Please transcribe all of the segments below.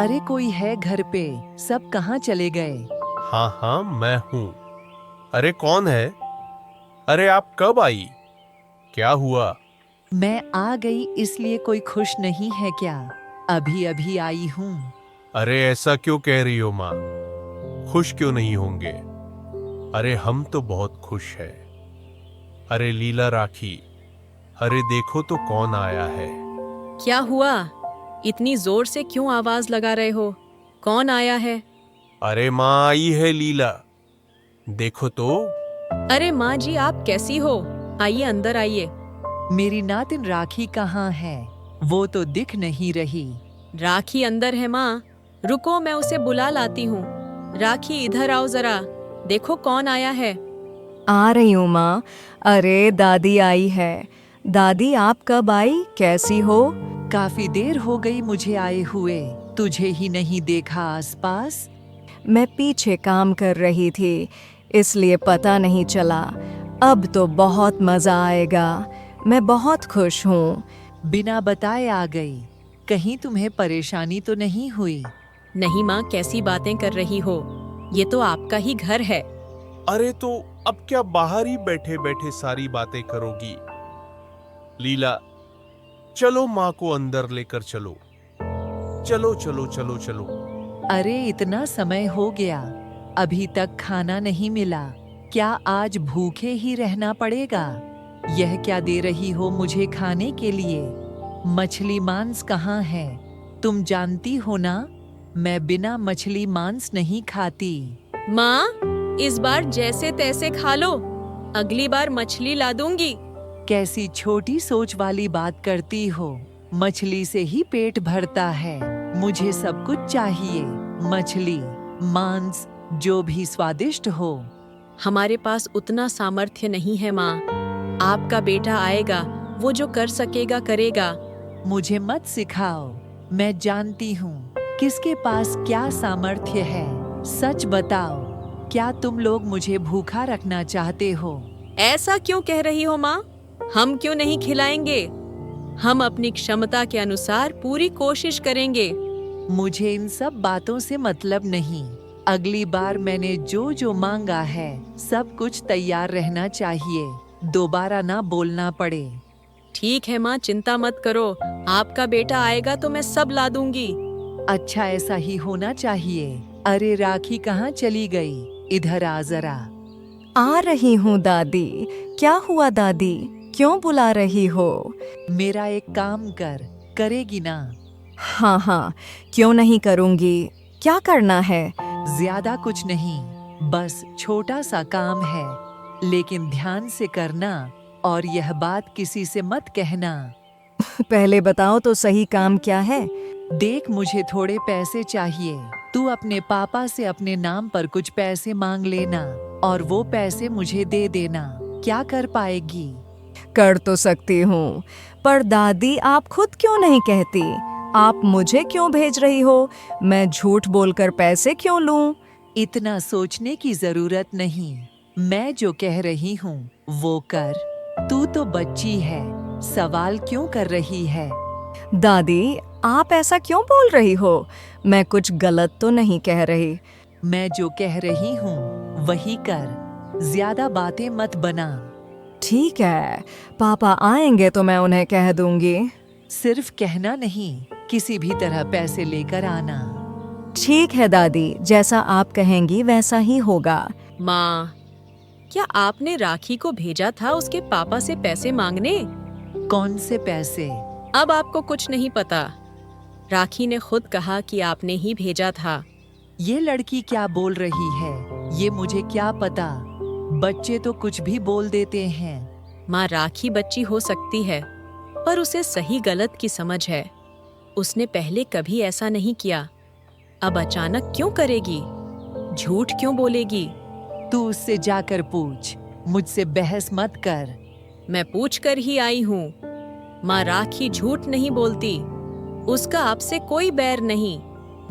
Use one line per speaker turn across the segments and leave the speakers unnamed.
अरे कोई है घर पे? सब कहाँ चले गए?
हाँ हाँ, मैं हूँ। अरे कौन है? अरे आप कब आई? क्या हुआ?
मैं आ गई इसलिए कोई खुश नहीं है क्या? अभी अभी आई हूँ।
अरे ऐसा क्यों कह रही हो माँ? खुश क्यों नहीं होंगे? अरे हम तो बहुत खुश हैं। अरे लीला, राखी, अरे देखो तो कौन आया है।
क्या हुआ? इतनी जोर से क्यों आवाज लगा रहे हो? कौन आया है?
अरे माँ आई है लीला, देखो तो।
अरे माँ जी, आप कैसी हो? आइए, अंदर आइए।
मेरी नातिन राखी कहाँ है? वो तो दिख नहीं रही।
राखी अंदर है माँ। रुको, मैं उसे बुला लाती हूँ। राखी, इधर आओ जरा। देखो कौन आया है।
आ रही हूँ माँ। अरे दादी आई है। दादी आप कब आई? कैसी हो?
काफी देर हो गई मुझे आए हुए, तुझे ही नहीं देखा आसपास।
मैं पीछे काम कर रही थी, इसलिए पता नहीं चला। अब तो बहुत मज़ा आएगा। मैं बहुत खुश हूँ।
बिना बताए आ गई। कहीं तुम्हें परेशानी तो नहीं हुई?
नहीं माँ, कैसी बातें कर रही हो? ये तो आपका ही घर है।
अरे तो अब क्या बाहर ही बैठे बैठे सारी बातें करोगी? लीला, चलो माँ को अंदर लेकर चलो। चलो चलो चलो चलो।
अरे इतना समय हो गया, अभी तक खाना नहीं मिला। क्या आज भूखे ही रहना पड़ेगा? यह क्या दे रही हो मुझे खाने के लिए? मछली मांस कहाँ है? तुम जानती हो ना, मैं बिना मछली मांस नहीं खाती।
माँ, इस बार जैसे तैसे खा लो। अगली बार मछली ला दूंगी।
कैसी छोटी सोच वाली बात करती हो? मछली से ही पेट भरता है। मुझे सब कुछ चाहिए, मछली, मांस, जो भी स्वादिष्ट हो।
हमारे पास उतना सामर्थ्य नहीं है माँ। आपका बेटा आएगा, वो जो कर सकेगा करेगा।
मुझे मत सिखाओ, मैं जानती हूँ किसके पास क्या सामर्थ्य है। सच बताओ, क्या तुम लोग मुझे भूखा रखना चाहते हो?
ऐसा क्यों कह रही हो माँ? हम क्यों नहीं खिलाएंगे? हम अपनी क्षमता के अनुसार पूरी कोशिश करेंगे।
मुझे इन सब बातों से मतलब नहीं। अगली बार मैंने जो जो मांगा है, सब कुछ तैयार रहना चाहिए। दोबारा ना बोलना पड़े।
ठीक है माँ, चिंता मत करो। आपका बेटा आएगा तो मैं सब ला दूंगी।
अच्छा, ऐसा ही होना चाहिए। अरे राखी कहाँ चली गई? इधर आ जरा।
आ रही हूँ दादी। क्या हुआ दादी? क्यों बुला रही हो?
मेरा एक काम करेगी ना?
हाँ हाँ, क्यों नहीं करूँगी। क्या करना है?
ज्यादा कुछ नहीं, बस छोटा सा काम है, लेकिन ध्यान से करना और यह बात किसी से मत कहना।
पहले बताओ तो सही काम क्या है?
देख, मुझे थोड़े पैसे चाहिए। तू अपने पापा से अपने नाम पर कुछ पैसे मांग लेना और वो पैसे मुझे दे देना। क्या कर पाएगी?
कर तो सकती हूँ, पर दादी आप खुद क्यों नहीं कहती? आप मुझे क्यों भेज रही हो? मैं झूठ बोलकर पैसे क्यों लूं?
इतना सोचने की जरूरत नहीं। मैं जो कह रही हूँ वो कर। तू तो बच्ची है, सवाल क्यों कर रही है?
दादी आप ऐसा क्यों बोल रही हो? मैं कुछ गलत तो नहीं कह रही।
मैं जो कह रही हूँ वही कर, ज्यादा बातें मत बना।
ठीक है, पापा आएंगे तो मैं उन्हें कह दूंगी।
सिर्फ कहना नहीं, किसी भी तरह पैसे लेकर आना।
ठीक है दादी, जैसा आप कहेंगी वैसा ही होगा।
माँ, क्या आपने राखी को भेजा था उसके पापा से पैसे मांगने?
कौन से पैसे?
अब आपको कुछ नहीं पता। राखी ने खुद कहा कि आपने ही भेजा था।
ये लड़की क्या बोल रही है? ये मुझे क्या पता? बच्चे तो कुछ भी बोल देते हैं।
माँ, राखी बच्ची हो सकती है, पर उसे सही गलत की समझ है। उसने पहले कभी ऐसा नहीं किया। अब अचानक क्यों करेगी? झूठ क्यों बोलेगी?
तू उससे जाकर पूछ, मुझसे बहस मत कर।
मैं पूछ कर ही आई हूँ। माँ, राखी झूठ नहीं बोलती। उसका आपसे कोई बैर नहीं।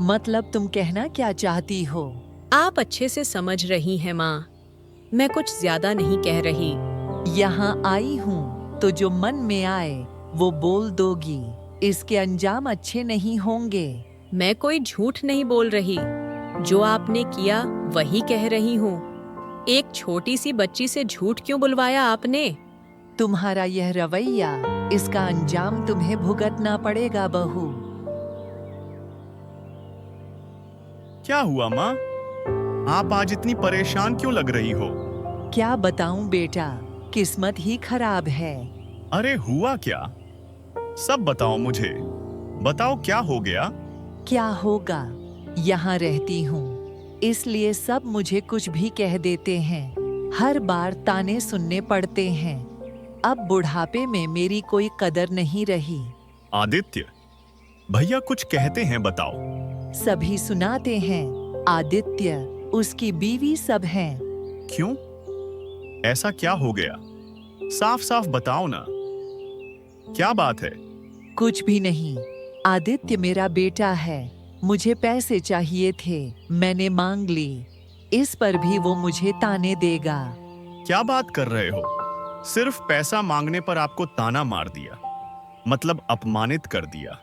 मतलब तुम कहना क्या चाहती हो?
आप अच्छे से समझ रही हैं माँ। मैं कुछ ज्यादा नहीं कह रही।
यहाँ आई हूँ तो जो मन में आए वो बोल दोगी। इसके अंजाम अच्छे नहीं होंगे।
मैं कोई झूठ नहीं बोल रही। जो आपने किया वही कह रही हूँ। एक छोटी सी बच्ची से झूठ क्यों बुलवाया आपने?
तुम्हारा यह रवैया, इसका अंजाम तुम्हें भुगतना पड़ेगा बहू।
क्या हुआ माँ? आप आज इतनी परेशान क्यों लग रही हो?
क्या बताऊं बेटा, किस्मत ही खराब है।
अरे हुआ क्या? सब बताओ मुझे। बताओ क्या हो गया?
क्या होगा, यहाँ रहती हूँ इसलिए सब मुझे कुछ भी कह देते हैं। हर बार ताने सुनने पड़ते हैं। अब बुढ़ापे में मेरी कोई कदर नहीं रही।
आदित्य, भैया कुछ कहते हैं, बताओ।
सभी सुनाते हैं। आदित्य, उसकी बीवी सब हैं।
क्यों? ऐसा क्या हो गया? साफ साफ बताओ ना। क्या बात है?
कुछ भी नहीं। आदित्य मेरा बेटा है। मुझे पैसे चाहिए थे, मैंने मांग ली। इस पर भी वो मुझे ताने देगा।
क्या बात कर रहे हो? सिर्फ पैसा मांगने पर आपको ताना मार दिया, मतलब अपमानित कर दिया।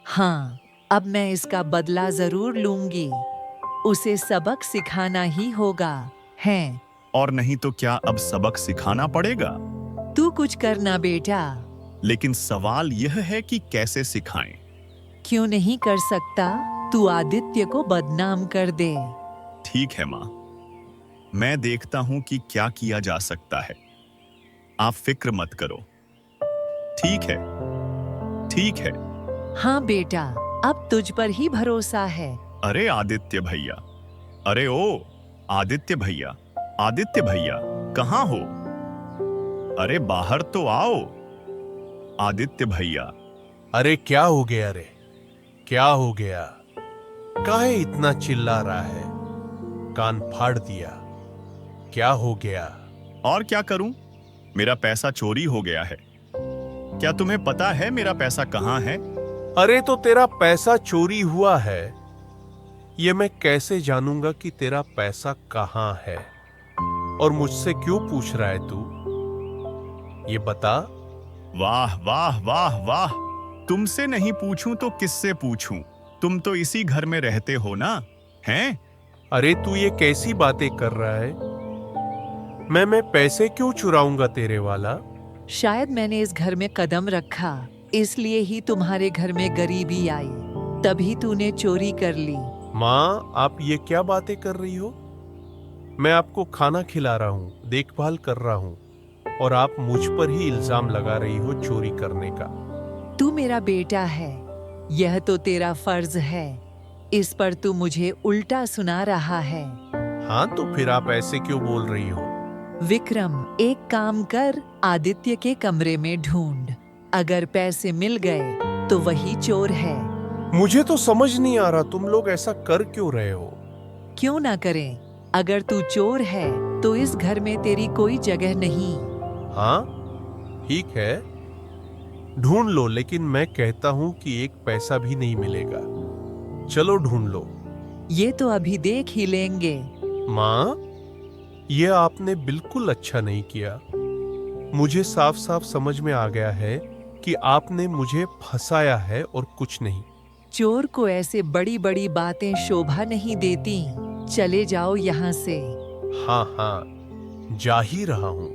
हाँ, अब मैं इसका बदला जरूर लूंगी। उसे सबक सिखाना ही होगा। हैं?
और नहीं तो क्या अब सबक सिखाना पड़ेगा?
तू कुछ करना बेटा।
लेकिन सवाल यह है कि कैसे सिखाएं?
क्यों नहीं कर सकता? तू आदित्य को बदनाम कर दे।
ठीक है माँ, मैं देखता हूं कि क्या किया जा सकता है। आप फिक्र मत करो। ठीक है, ठीक है।
हाँ बेटा, अब तुझ पर ही भरोसा है।
अरे आदित्य भैया, अरे ओ आदित्य भैया, आदित्य भैया कहाँ हो? अरे बाहर तो आओ आदित्य भैया।
अरे क्या हो गया रे? क्या हो गया? काहे इतना चिल्ला रहा है? कान फाड़ दिया। क्या हो गया?
और क्या करूं? मेरा पैसा चोरी हो गया है। क्या तुम्हें पता है मेरा पैसा कहाँ है?
अरे तो तेरा पैसा चोरी हुआ है, ये मैं कैसे जानूंगा कि तेरा पैसा कहाँ है? और मुझसे क्यों पूछ रहा है तू? ये बता।
वाह वाह वाह वाह, तुमसे नहीं पूछूं तो किससे पूछूं? तुम तो इसी घर में रहते हो ना, हैं?
अरे तू ये कैसी बातें कर रहा है? मैं पैसे क्यों चुराऊंगा तेरे वाला?
शायद मैंने इस घर में कदम रखा, इसलिए ही तुम्हारे घर में गरीबी आई। तभी तूने चोरी कर ली।
माँ, आप ये क्या बातें कर रही हो? मैं आपको खाना खिला रहा हूँ, देखभाल कर रहा हूँ, और आप मुझ पर ही इल्जाम लगा रही हो चोरी करने का।
तू मेरा बेटा है, यह तो तेरा फर्ज है। इस पर तू मुझे उल्टा सुना रहा है।
हाँ, तो फिर आप ऐसे क्यों बोल रही हो?
विक्रम, एक काम कर, आदित्य के कमरे में ढूंढ। अगर पैसे मिल गए तो वही चोर है।
मुझे तो समझ नहीं आ रहा तुम लोग ऐसा कर क्यों रहे हो?
क्यों ना करें? अगर तू चोर है तो इस घर में तेरी कोई जगह नहीं।
हाँ, ठीक है, ढूंढ लो, लेकिन मैं कहता हूं कि एक पैसा भी नहीं मिलेगा। चलो ढूंढ लो।
ये तो अभी देख ही लेंगे।
माँ, ये आपने बिल्कुल अच्छा नहीं किया। मुझे साफ साफ समझ में आ गया है कि आपने मुझे फंसाया है और कुछ नहीं।
चोर को ऐसे बड़ी बड़ी बातें शोभा नहीं देती। चले जाओ यहाँ से।
हाँ हाँ, जा ही रहा हूं,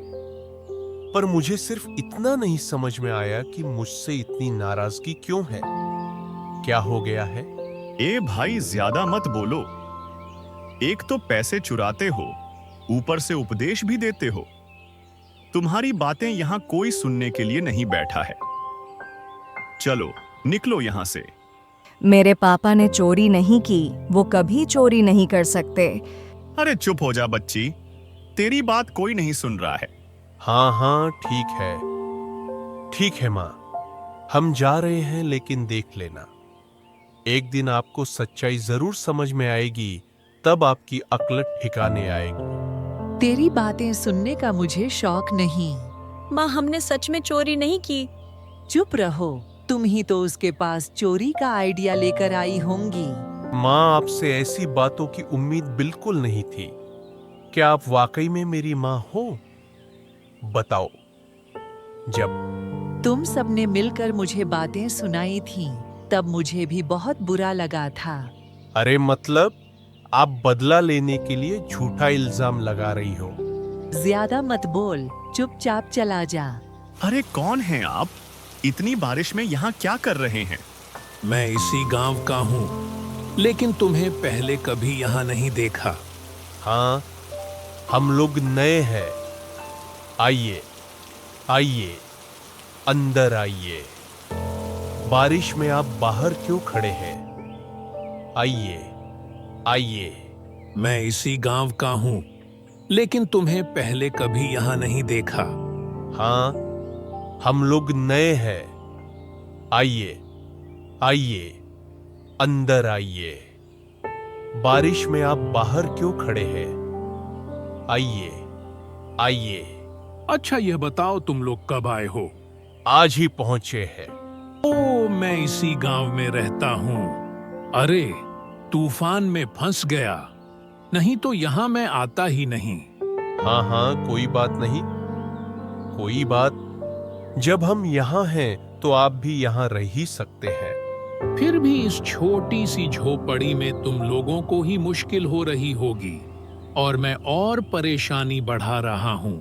पर मुझे सिर्फ इतना नहीं समझ में आया कि मुझसे इतनी नाराजगी क्यों है? क्या हो गया है?
ए भाई, ज्यादा मत बोलो। एक तो पैसे चुराते हो, ऊपर से उपदेश भी देते हो। तुम्हारी बातें यहां कोई सुनने के लिए नहीं बैठा है। चलो निकलो यहां से।
मेरे पापा ने चोरी नहीं की, वो कभी चोरी नहीं कर सकते।
अरे चुप हो जा बच्ची, तेरी बात कोई नहीं सुन रहा है।
हाँ हाँ, ठीक है, ठीक है माँ, हम जा रहे हैं, लेकिन देख लेना, एक दिन आपको सच्चाई जरूर समझ में आएगी, तब आपकी अक्ल ठिकाने आएगी।
तेरी बातें सुनने का मुझे शौक नहीं।
माँ, हमने सच में चोरी नहीं की।
चुप रहो, तुम ही तो उसके पास चोरी का आइडिया लेकर आई होंगी।
माँ, आपसे ऐसी बातों की उम्मीद बिल्कुल नहीं थी। क्या आप वाकई में मेरी माँ हो? बताओ। जब
तुम सबने मिलकर मुझे बातें सुनाई थीं, तब मुझे भी बहुत बुरा लगा था।
अरे मतलब आप बदला लेने के लिए झूठा इल्जाम लगा रही हो।
ज्यादा मत बोल, चुपचाप चला जा।
अरे कौन हैं आप? इतनी बारिश में यहाँ क्या कर रहे हैं?
मैं इसी गांव का हूँ, लेकिन तुम्हें पहले कभी यहाँ नहीं देखा।
हाँ, हम लोग नए हैं। आइए आइए, अंदर आइए। बारिश में आप बाहर क्यों खड़े हैं? आइए आइए।
मैं इसी गांव का हूँ, लेकिन तुम्हें पहले कभी यहाँ नहीं देखा।
हाँ, हम लोग नए हैं। आइए आइए, अंदर आइए। बारिश में आप बाहर क्यों खड़े हैं? आइए आइए।
अच्छा ये बताओ तुम लोग कब आए हो?
आज ही पहुंचे हैं।
ओ, मैं इसी गांव में रहता हूँ। अरे तूफान में फंस गया, नहीं तो यहाँ मैं आता ही नहीं।
हाँ हाँ, कोई बात नहीं, कोई बात। जब हम यहाँ हैं तो आप भी यहाँ रह ही सकते हैं।
फिर भी इस छोटी सी झोपड़ी में तुम लोगों को ही मुश्किल हो रही होगी, और मैं और परेशानी बढ़ा रहा हूँ।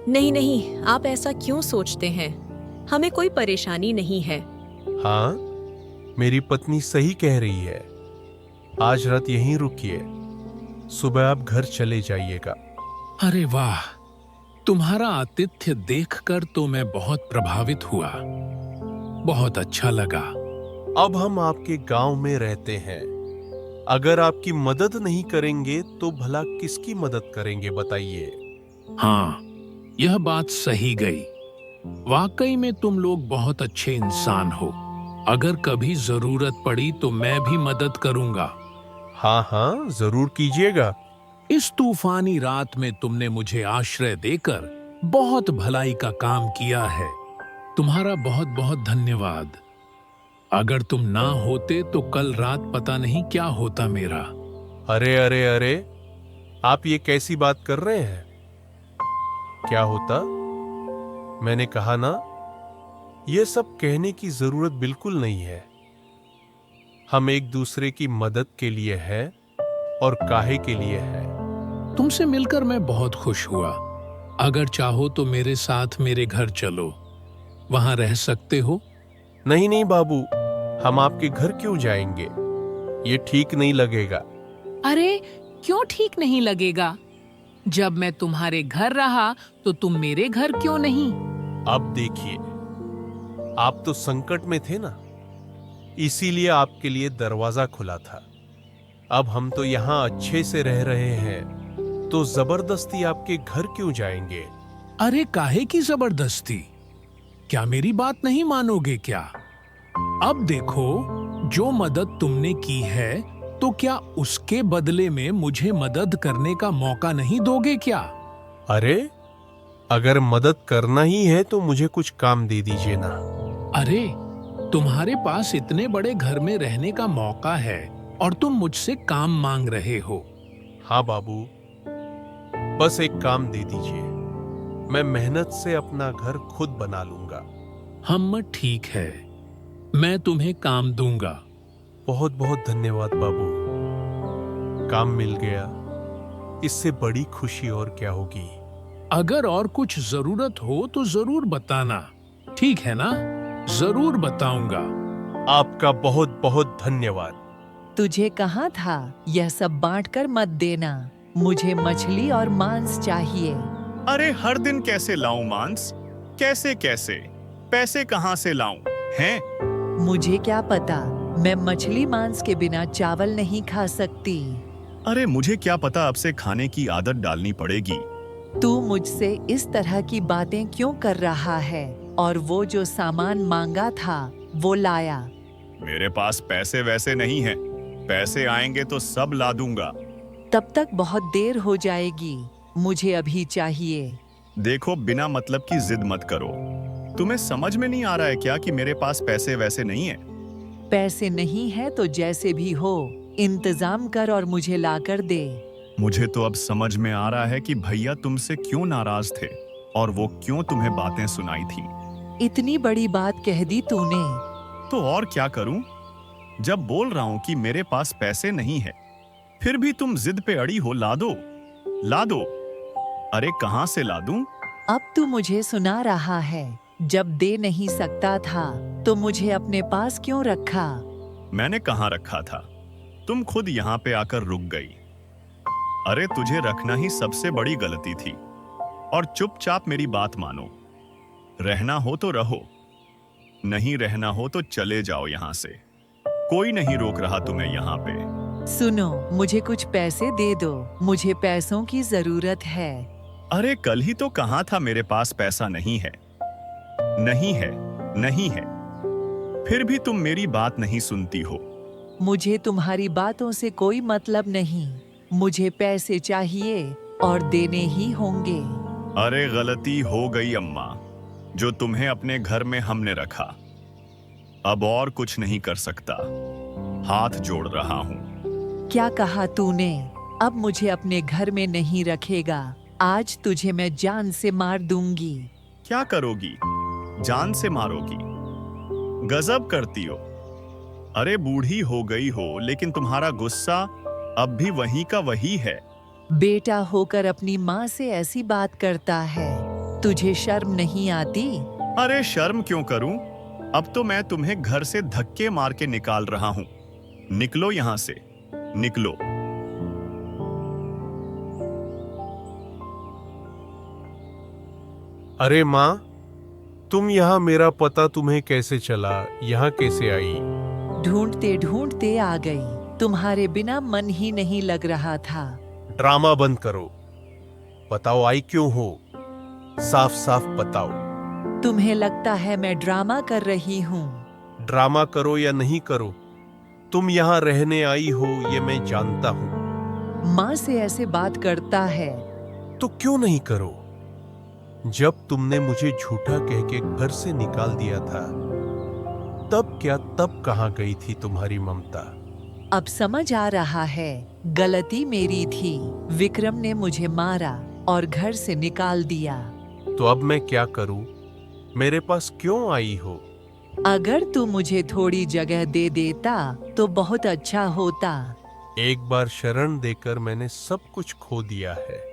नहीं नहीं, आप ऐसा क्यों सोचते हैं? हमें कोई परेशानी नहीं है।
हाँ, मेरी पत्नी सही कह रही है। आज रात यहीं रुकिए, सुबह आप घर चले जाइएगा।
अरे वाह, तुम्हारा आतिथ्य देखकर तो मैं बहुत प्रभावित हुआ। बहुत अच्छा लगा।
अब हम आपके गांव में रहते हैं। अगर आपकी मदद नहीं करेंगे तो भला किसकी मदद करेंगे बताइए?
हाँ, यह बात सही गई। वाकई में तुम लोग बहुत अच्छे इंसान हो। अगर कभी जरूरत पड़ी तो मैं भी मदद करूंगा।
हाँ हाँ, जरूर कीजिएगा।
इस तूफानी रात में तुमने मुझे आश्रय देकर बहुत भलाई का काम किया है। तुम्हारा बहुत बहुत धन्यवाद। अगर तुम ना होते तो कल रात पता नहीं क्या होता मेरा।
अरे अरे अरे, आप ये कैसी बात कर रहे हैं? क्या होता? मैंने कहा ना, यह सब कहने की जरूरत बिल्कुल नहीं है। हम एक दूसरे की मदद के लिए हैं और काहे के लिए है।
तुमसे मिलकर मैं बहुत खुश हुआ। अगर चाहो तो मेरे साथ मेरे घर चलो, वहां रह सकते हो।
नहीं नहीं बाबू, हम आपके घर क्यों जाएंगे? ये ठीक नहीं लगेगा।
अरे क्यों ठीक नहीं लगेगा? जब मैं तुम्हारे घर रहा तो तुम मेरे घर क्यों नहीं?
अब देखिए, आप तो संकट में थे ना, इसीलिए आपके लिए दरवाजा खुला था। अब हम तो यहाँ अच्छे से रह रहे हैं, तो जबरदस्ती आपके घर क्यों जाएंगे?
अरे काहे की जबरदस्ती? क्या मेरी बात नहीं मानोगे क्या? अब देखो, जो मदद तुमने की है तो क्या उसके बदले में मुझे मदद करने का मौका नहीं दोगे क्या?
अरे अगर मदद करना ही है तो मुझे कुछ काम दे दीजिए ना।
अरे तुम्हारे पास इतने बड़े घर में रहने का मौका है और तुम मुझसे काम मांग रहे हो।
हाँ बाबू, बस एक काम दे दीजिए, मैं मेहनत से अपना घर खुद बना लूंगा।
हिम्मत ठीक है, मैं तुम्हें काम दूंगा।
बहुत बहुत धन्यवाद बाबू, काम मिल गया, इससे बड़ी खुशी और क्या होगी।
अगर और कुछ जरूरत हो तो जरूर बताना, ठीक है ना? जरूर बताऊंगा।
आपका बहुत बहुत धन्यवाद।
तुझे कहाँ था? यह सब बांटकर मत देना। मुझे मछली और मांस चाहिए।
अरे हर दिन कैसे लाऊं मांस? कैसे कैसे? पैसे कहाँ से लाऊं? हैं?
मुझे क्या पता, मैं मछली मांस के बिना चावल नहीं खा सकती।
अरे मुझे क्या पता, अब से खाने की आदत डालनी पड़ेगी।
तू मुझसे इस तरह की बातें क्यों कर रहा है? और वो जो सामान मांगा था वो लाया?
मेरे पास पैसे वैसे नहीं हैं। पैसे आएंगे तो सब ला दूंगा।
तब तक बहुत देर हो जाएगी, मुझे अभी चाहिए।
देखो, बिना मतलब की जिद मत करो। तुम्हें समझ में नहीं आ रहा है क्या कि मेरे पास पैसे वैसे नहीं है?
पैसे नहीं है तो जैसे भी हो इंतजाम कर और मुझे लाकर दे।
मुझे तो अब समझ में आ रहा है कि भैया तुमसे क्यों नाराज थे और वो क्यों तुम्हें बातें सुनाई थी।
इतनी बड़ी बात कह दी तूने।
तो और क्या करूं? जब बोल रहा हूं कि मेरे पास पैसे नहीं है, फिर भी तुम जिद पे अड़ी हो। ला दो, ला दो। अरे कहां से ला दूं?
अब तू मुझे सुना रहा है। जब दे नहीं सकता था तो मुझे अपने पास क्यों रखा?
मैंने कहां रखा था? तुम खुद यहाँ पे आकर रुक गई। अरे तुझे रखना ही सबसे बड़ी गलती थी। और चुपचाप मेरी बात मानो। रहना हो तो रहो, नहीं रहना हो तो चले जाओ यहाँ से। कोई नहीं रोक रहा तुम्हें यहाँ पे।
सुनो, मुझे कुछ पैसे दे दो, मुझे पैसों की जरूरत है।
अरे कल ही तो कहा था मेरे पास पैसा नहीं है। नहीं है, नहीं है। फिर भी तुम मेरी बात नहीं सुनती हो।
मुझे तुम्हारी बातों से कोई मतलब नहीं। मुझे पैसे चाहिए और देने ही होंगे।
अरे गलती हो गई अम्मा, जो तुम्हें अपने घर में हमने रखा। अब और कुछ नहीं कर सकता। हाथ जोड़ रहा हूँ।
क्या कहा तूने? अब मुझे अपने घर में नहीं रखेगा। आज तुझे मैं जान से मार दूंगी।
क्या करोगी? जान से मारोगी? गजब करती हो। अरे बूढ़ी हो गई हो, लेकिन तुम्हारा गुस्सा अब भी वही का वही है।
बेटा होकर अपनी माँ से ऐसी बात करता है। तुझे शर्म नहीं आती?
अरे शर्म क्यों करूं? अब तो मैं तुम्हें घर से धक्के मार के निकाल रहा हूं। निकलो यहां से, निकलो।
अरे माँ, तुम यहाँ, मेरा पता तुम्हें कैसे चला? यहाँ कैसे आई?
ढूंढते ढूंढते आ गई। तुम्हारे बिना मन ही नहीं लग रहा था।
ड्रामा बंद करो। बताओ आई क्यों हो? साफ साफ बताओ।
तुम्हें लगता है मैं ड्रामा कर रही हूँ?
ड्रामा करो या नहीं करो, तुम यहाँ रहने आई हो ये मैं जानता हूँ।
माँ से ऐसे बात करता है
तो क्यों नहीं करो? जब तुमने मुझे झूठा कह के घर से निकाल दिया था, तब क्या, तब कहाँ गई थी तुम्हारी ममता?
अब समझ आ रहा है, गलती मेरी थी। विक्रम ने मुझे मारा और घर से निकाल दिया।
तो अब मैं क्या करूं? मेरे पास क्यों आई हो?
अगर तू मुझे थोड़ी जगह दे देता तो बहुत अच्छा होता।
एक बार शरण देकर मैंने सब कुछ खो दिया है।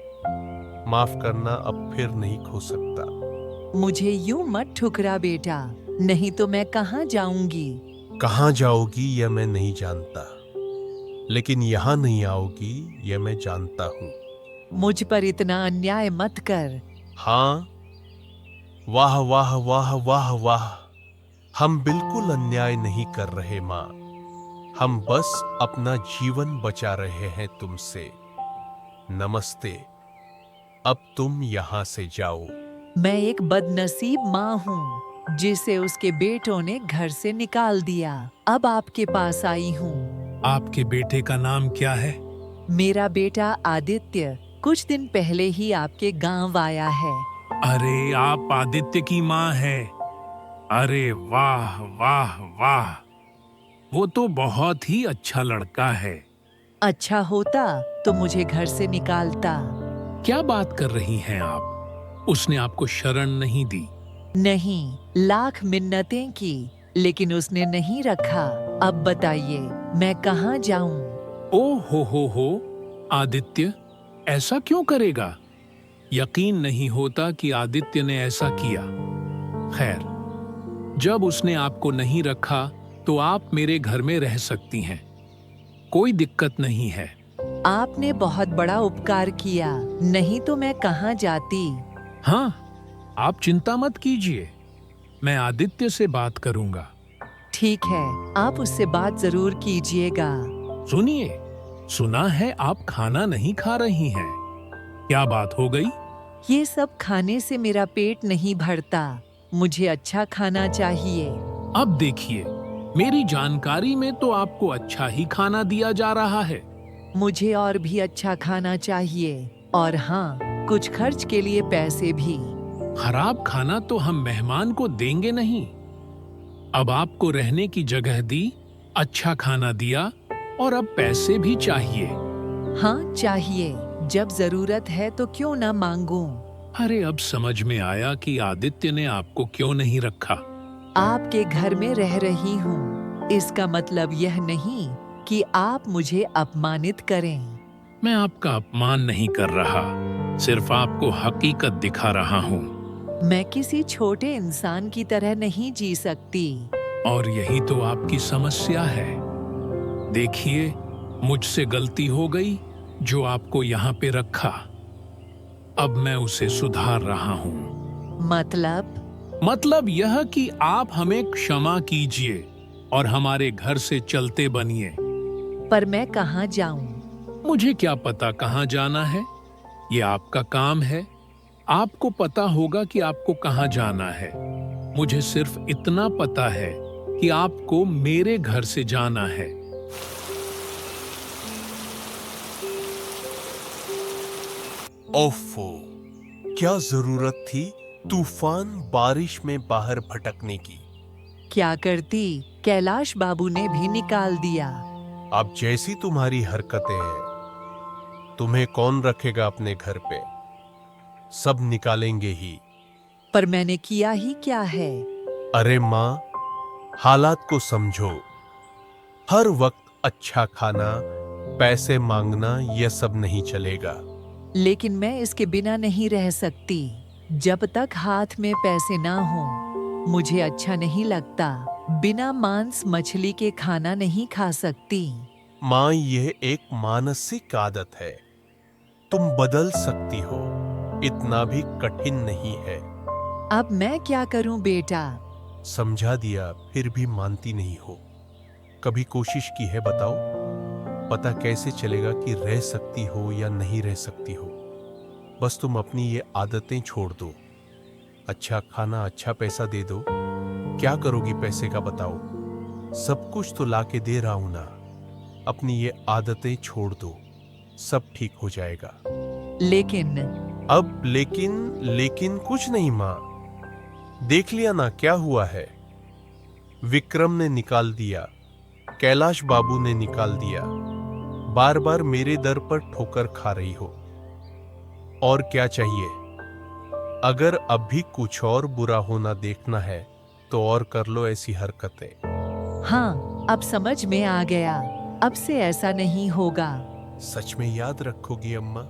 माफ करना, अब फिर नहीं खो सकता।
मुझे यूं मत ठुकरा बेटा, नहीं तो मैं कहाँ जाऊंगी।
कहाँ जाओगी यह मैं नहीं जानता, लेकिन यहाँ नहीं आओगी यह मैं जानता हूँ।
मुझ पर इतना अन्याय मत कर।
हाँ, वाह वाह वाह वाह वाह। हम बिल्कुल अन्याय नहीं कर रहे माँ। हम बस अपना जीवन बचा रहे हैं तुमसे। नमस्ते। अब तुम यहाँ से जाओ।
मैं एक बदनसीब माँ हूँ जिसे उसके बेटों ने घर से निकाल दिया। अब आपके पास आई हूँ।
आपके बेटे का नाम क्या है?
मेरा बेटा आदित्य कुछ दिन पहले ही आपके गांव आया है।
अरे आप आदित्य की माँ हैं। अरे वाह वाह वाह, वो तो बहुत ही अच्छा लड़का है।
अच्छा होता तो मुझे घर से निकालता।
क्या बात कर रही हैं आप? उसने आपको शरण नहीं दी?
नहीं, लाख मिन्नतें की, लेकिन उसने नहीं रखा। अब बताइए मैं कहाँ जाऊं?
ओ हो, आदित्य ऐसा क्यों करेगा? यकीन नहीं होता कि आदित्य ने ऐसा किया। खैर, जब उसने आपको नहीं रखा तो आप मेरे घर में रह सकती हैं। कोई दिक्कत नहीं है।
आपने बहुत बड़ा उपकार किया, नहीं तो मैं कहाँ जाती।
हाँ, आप चिंता मत कीजिए, मैं आदित्य से बात करूंगा।
ठीक है, आप उससे बात जरूर कीजिएगा।
सुनिए, सुना है आप खाना नहीं खा रही हैं। क्या बात हो गई?
ये सब खाने से मेरा पेट नहीं भरता। मुझे अच्छा खाना चाहिए।
अब देखिए, मेरी जानकारी में तो आपको अच्छा ही खाना दिया जा रहा है।
मुझे और भी अच्छा खाना चाहिए, और हाँ, कुछ खर्च के लिए पैसे भी।
खराब खाना तो हम मेहमान को देंगे नहीं। अब आपको रहने की जगह दी, अच्छा खाना दिया, और अब पैसे भी चाहिए।
हाँ चाहिए, जब जरूरत है तो क्यों ना मांगूं।
अरे अब समझ में आया कि आदित्य ने आपको क्यों नहीं रखा।
आपके घर में रह रही हूँ। इसका मतलब यह नहीं कि आप मुझे अपमानित करें।
मैं आपका अपमान नहीं कर रहा, सिर्फ आपको हकीकत दिखा रहा हूँ।
मैं किसी छोटे इंसान की तरह नहीं जी सकती।
और यही तो आपकी समस्या है। देखिए, मुझसे गलती हो गई जो आपको यहाँ पे रखा। अब मैं उसे सुधार रहा हूँ।
मतलब
यह कि आप हमें क्षमा कीजिए और हमारे घर से चलते बनिए।
पर मैं कहाँ जाऊं?
मुझे क्या पता कहाँ जाना है? ये आपका काम है। आपको पता होगा कि आपको कहाँ जाना है। मुझे सिर्फ इतना पता है कि आपको मेरे घर से जाना है।
ओफो, क्या जरूरत थी तूफान बारिश में बाहर भटकने की।
क्या करती, कैलाश बाबू ने भी निकाल दिया।
अब जैसी तुम्हारी हरकतें हैं, तुम्हें कौन रखेगा अपने घर पे? सब निकालेंगे ही।
पर मैंने किया ही क्या है?
अरे माँ, हालात को समझो। हर वक्त अच्छा खाना, पैसे मांगना, यह सब नहीं चलेगा।
लेकिन मैं इसके बिना नहीं रह सकती। जब तक हाथ में पैसे ना हो, मुझे अच्छा नहीं लगता। बिना मांस मछली के खाना नहीं खा सकती।
माँ, यह एक मानसिक आदत है। तुम बदल सकती हो, इतना भी कठिन नहीं है।
अब मैं क्या करूं बेटा?
समझा दिया, फिर भी मानती नहीं हो। कभी कोशिश की है? बताओ, पता कैसे चलेगा कि रह सकती हो या नहीं रह सकती हो? बस तुम अपनी ये आदतें छोड़ दो। अच्छा खाना, अच्छा पैसा दे दो। क्या करोगी पैसे का बताओ? सब कुछ तो लाके दे रहा हूं ना। अपनी ये आदतें छोड़ दो, सब ठीक हो जाएगा।
लेकिन
अब लेकिन कुछ नहीं माँ। देख लिया ना क्या हुआ है। विक्रम ने निकाल दिया, कैलाश बाबू ने निकाल दिया। बार बार मेरे दर पर ठोकर खा रही हो। और क्या चाहिए? अगर अब भी कुछ और बुरा होना देखना है तो और कर लो ऐसी हरकतें।
हाँ, अब समझ में आ गया। अब से ऐसा नहीं होगा।
सच में याद रखोगी अम्मा?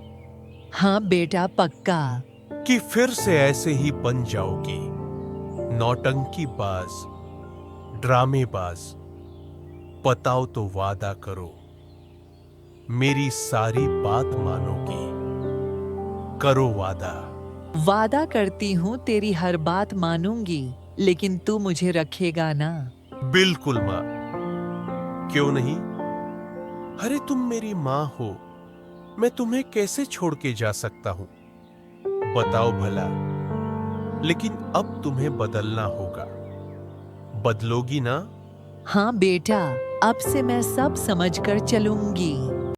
हाँ बेटा, पक्का।
कि फिर से ऐसे ही बन जाओगी, नौटंकीबाज, ड्रामेबाज। बताओ तो वादा करो, मेरी सारी बात मानोगी? करो वादा।
वादा करती हूँ तेरी हर बात मानूंगी, लेकिन तू मुझे रखेगा ना?
बिल्कुल माँ, क्यों नहीं? अरे तुम मेरी माँ हो, मैं तुम्हें कैसे छोड़ के जा सकता हूं? बताओ भला। लेकिन अब तुम्हें बदलना होगा। बदलोगी ना?
हाँ बेटा, अब से मैं सब समझकर चलूंगी।